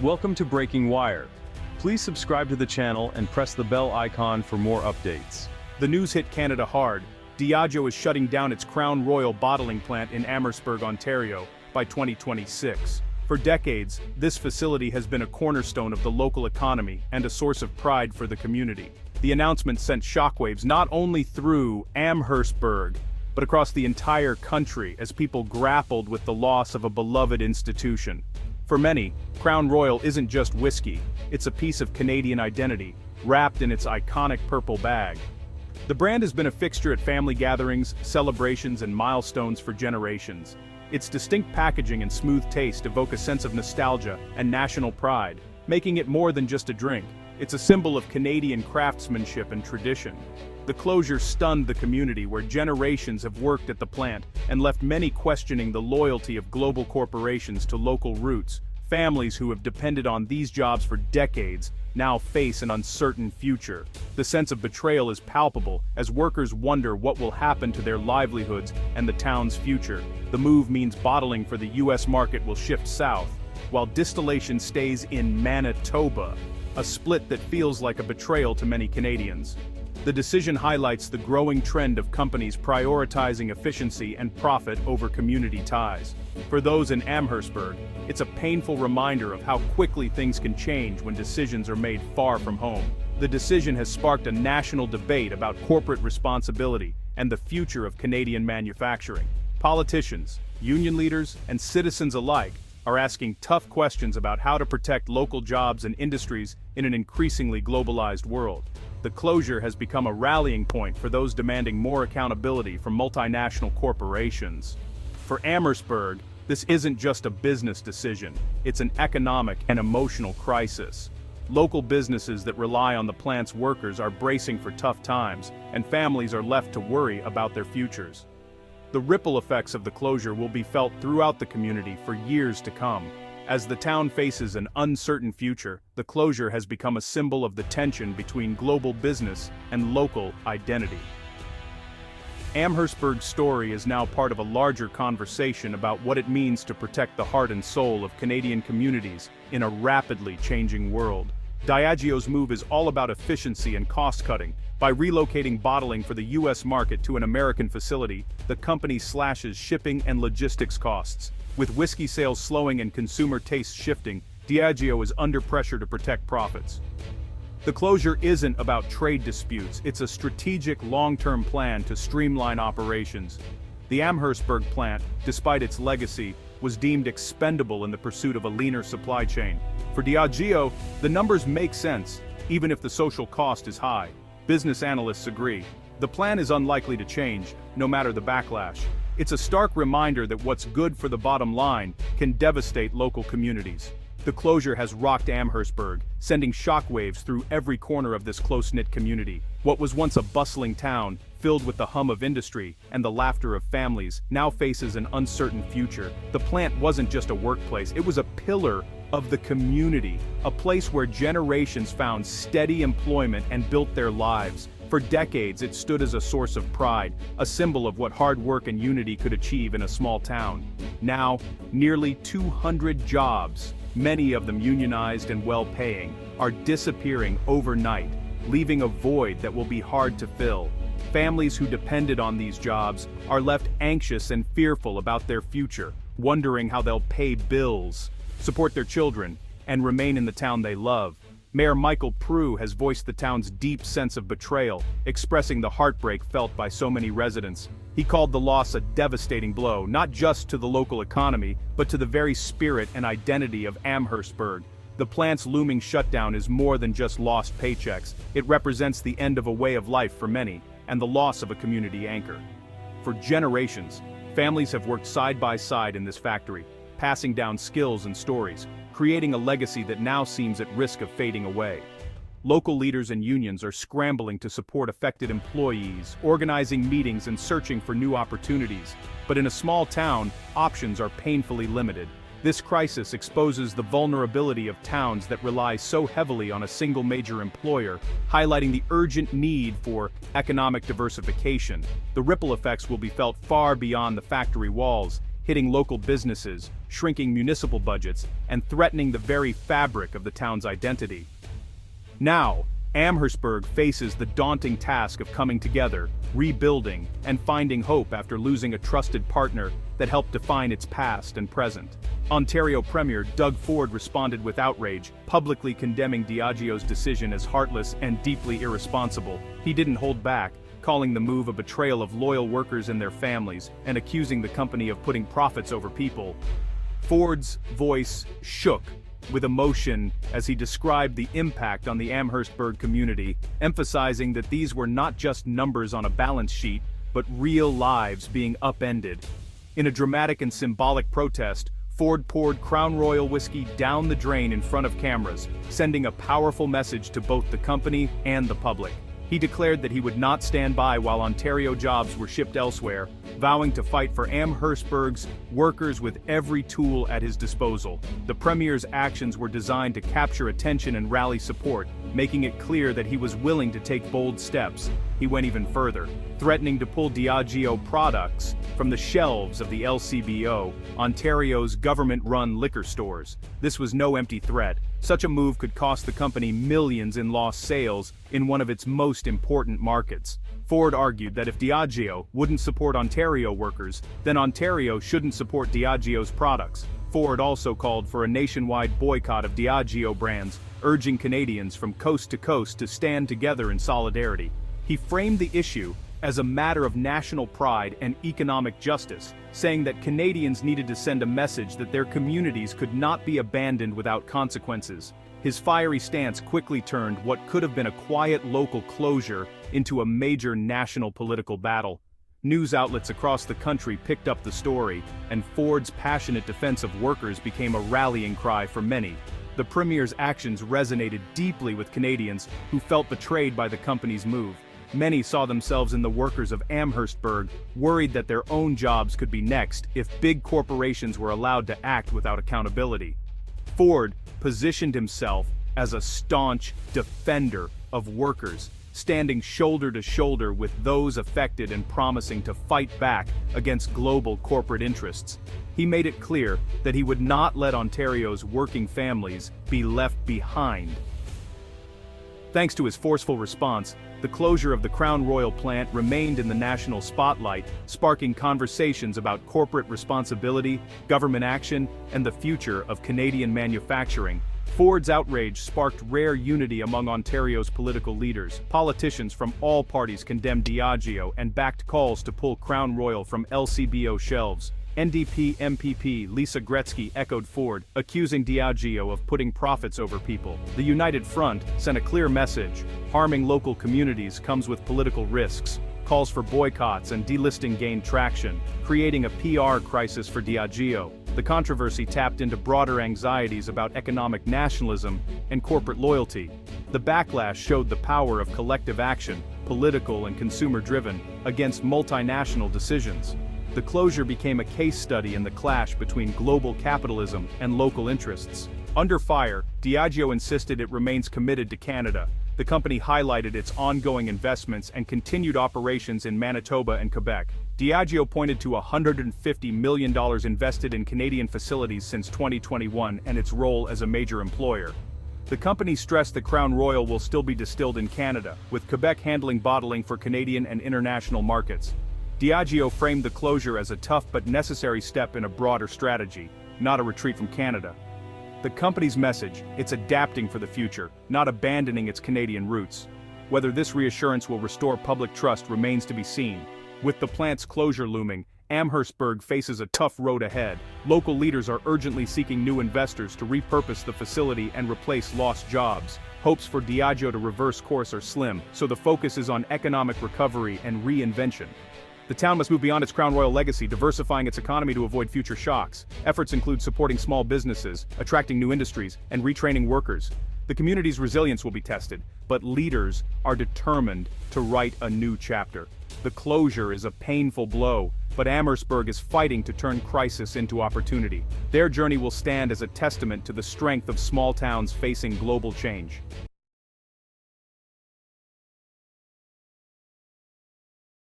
Welcome to Breaking Wire. Please subscribe to the channel and press the bell icon for more updates. The news hit Canada hard. Diageo is shutting down its Crown Royal bottling plant in Amherstburg, Ontario, by 2026. For decades, this facility has been a cornerstone of the local economy and a source of pride for the community. The announcement sent shockwaves not only through Amherstburg, but across the entire country as people grappled with the loss of a beloved institution. For many, Crown Royal isn't just whiskey, it's a piece of Canadian identity, wrapped in its iconic purple bag. The brand has been a fixture at family gatherings, celebrations, and milestones for generations. Its distinct packaging and smooth taste evoke a sense of nostalgia and national pride, making it more than just a drink. It's a symbol of Canadian craftsmanship and tradition. The closure stunned the community where generations have worked at the plant and left many questioning the loyalty of global corporations to local roots. Families who have depended on these jobs for decades now face an uncertain future. The sense of betrayal is palpable as workers wonder what will happen to their livelihoods and the town's future. The move means bottling for the U.S. market will shift south, while distillation stays in Manitoba, a split that feels like a betrayal to many Canadians. The decision highlights the growing trend of companies prioritizing efficiency and profit over community ties. For those in Amherstburg, it's a painful reminder of how quickly things can change when decisions are made far from home. The decision has sparked a national debate about corporate responsibility and the future of Canadian manufacturing. Politicians, union leaders, and citizens alike are asking tough questions about how to protect local jobs and industries in an increasingly globalized world. The closure has become a rallying point for those demanding more accountability from multinational corporations. For Amherstburg, this isn't just a business decision, it's an economic and emotional crisis. Local businesses that rely on the plant's workers are bracing for tough times, and families are left to worry about their futures. The ripple effects of the closure will be felt throughout the community for years to come. As the town faces an uncertain future, the closure has become a symbol of the tension between global business and local identity. Amherstburg's story is now part of a larger conversation about what it means to protect the heart and soul of Canadian communities in a rapidly changing world. Diageo's move is all about efficiency and cost-cutting. By relocating bottling for the U.S. market to an American facility, the company slashes shipping and logistics costs. With whiskey sales slowing and consumer tastes shifting, Diageo is under pressure to protect profits. The closure isn't about trade disputes, it's a strategic long-term plan to streamline operations. The Amherstburg plant, despite its legacy, was deemed expendable in the pursuit of a leaner supply chain. For Diageo, the numbers make sense, even if the social cost is high. Business analysts agree. The plan is unlikely to change, no matter the backlash. It's a stark reminder that what's good for the bottom line can devastate local communities. The closure has rocked Amherstburg, sending shockwaves through every corner of this close-knit community. What was once a bustling town, filled with the hum of industry and the laughter of families, now faces an uncertain future. The plant wasn't just a workplace, it was a pillar of the community, a place where generations found steady employment and built their lives. For decades, it stood as a source of pride, a symbol of what hard work and unity could achieve in a small town. Now, nearly 200 jobs, many of them unionized and well-paying, are disappearing overnight, leaving a void that will be hard to fill. Families who depended on these jobs are left anxious and fearful about their future, wondering how they'll pay bills, support their children, and remain in the town they love. Mayor Michael Prue has voiced the town's deep sense of betrayal, expressing the heartbreak felt by so many residents. He called the loss a devastating blow, not just to the local economy, but to the very spirit and identity of Amherstburg. The plant's looming shutdown is more than just lost paychecks. It represents the end of a way of life for many, and the loss of a community anchor. For generations, families have worked side by side in this factory, passing down skills and stories, creating a legacy that now seems at risk of fading away. Local leaders and unions are scrambling to support affected employees, organizing meetings and searching for new opportunities. But in a small town, options are painfully limited. This crisis exposes the vulnerability of towns that rely so heavily on a single major employer, highlighting the urgent need for economic diversification. The ripple effects will be felt far beyond the factory walls, hitting local businesses, shrinking municipal budgets, and threatening the very fabric of the town's identity. Now, Amherstburg faces the daunting task of coming together, rebuilding, and finding hope after losing a trusted partner that helped define its past and present. Ontario Premier Doug Ford responded with outrage, publicly condemning Diageo's decision as heartless and deeply irresponsible. He didn't hold back, calling the move a betrayal of loyal workers and their families, and accusing the company of putting profits over people. Ford's voice shook with emotion as he described the impact on the Amherstburg community, emphasizing that these were not just numbers on a balance sheet, but real lives being upended. In a dramatic and symbolic protest, Ford poured Crown Royal whiskey down the drain in front of cameras, sending a powerful message to both the company and the public. He declared that he would not stand by while Ontario jobs were shipped elsewhere, vowing to fight for Amherstburg's workers with every tool at his disposal. The Premier's actions were designed to capture attention and rally support, making it clear that he was willing to take bold steps. He went even further, threatening to pull Diageo products from the shelves of the LCBO, Ontario's government-run liquor stores. This was no empty threat. Such a move could cost the company millions in lost sales in one of its most important markets. Ford argued that if Diageo wouldn't support Ontario workers, then Ontario shouldn't support Diageo's products. Ford also called for a nationwide boycott of Diageo brands, urging Canadians from coast to coast to stand together in solidarity. He framed the issue as a matter of national pride and economic justice, saying that Canadians needed to send a message that their communities could not be abandoned without consequences. His fiery stance quickly turned what could have been a quiet local closure into a major national political battle. News outlets across the country picked up the story, and Ford's passionate defense of workers became a rallying cry for many. The Premier's actions resonated deeply with Canadians who felt betrayed by the company's move. Many saw themselves in the workers of Amherstburg, worried that their own jobs could be next if big corporations were allowed to act without accountability. Ford positioned himself as a staunch defender of workers, standing shoulder to shoulder with those affected and promising to fight back against global corporate interests. He made it clear that he would not let Ontario's working families be left behind. Thanks to his forceful response, the closure of the Crown Royal plant remained in the national spotlight, sparking conversations about corporate responsibility, government action, and the future of Canadian manufacturing. Ford's outrage sparked rare unity among Ontario's political leaders. Politicians from all parties condemned Diageo and backed calls to pull Crown Royal from LCBO shelves. NDP MPP Lisa Gretzky echoed Ford, accusing Diageo of putting profits over people. The United Front sent a clear message: harming local communities comes with political risks. Calls for boycotts and delisting gained traction, creating a PR crisis for Diageo. The controversy tapped into broader anxieties about economic nationalism and corporate loyalty. The backlash showed the power of collective action, political and consumer-driven, against multinational decisions. The closure became a case study in the clash between global capitalism and local interests. Under fire, Diageo insisted it remains committed to Canada. The company highlighted its ongoing investments and continued operations in Manitoba and Quebec. Diageo pointed to $150 million invested in Canadian facilities since 2021 and its role as a major employer. The company stressed that Crown Royal will still be distilled in Canada, with Quebec handling bottling for Canadian and international markets. Diageo framed the closure as a tough but necessary step in a broader strategy, not a retreat from Canada. The company's message: it's adapting for the future, not abandoning its Canadian roots. Whether this reassurance will restore public trust remains to be seen. With the plant's closure looming, Amherstburg faces a tough road ahead. Local leaders are urgently seeking new investors to repurpose the facility and replace lost jobs. Hopes for Diageo to reverse course are slim, so the focus is on economic recovery and reinvention. The town must move beyond its Crown Royal legacy, diversifying its economy to avoid future shocks. Efforts include supporting small businesses, attracting new industries, and retraining workers. The community's resilience will be tested, but leaders are determined to write a new chapter. The closure is a painful blow, but Amherstburg is fighting to turn crisis into opportunity. Their journey will stand as a testament to the strength of small towns facing global change.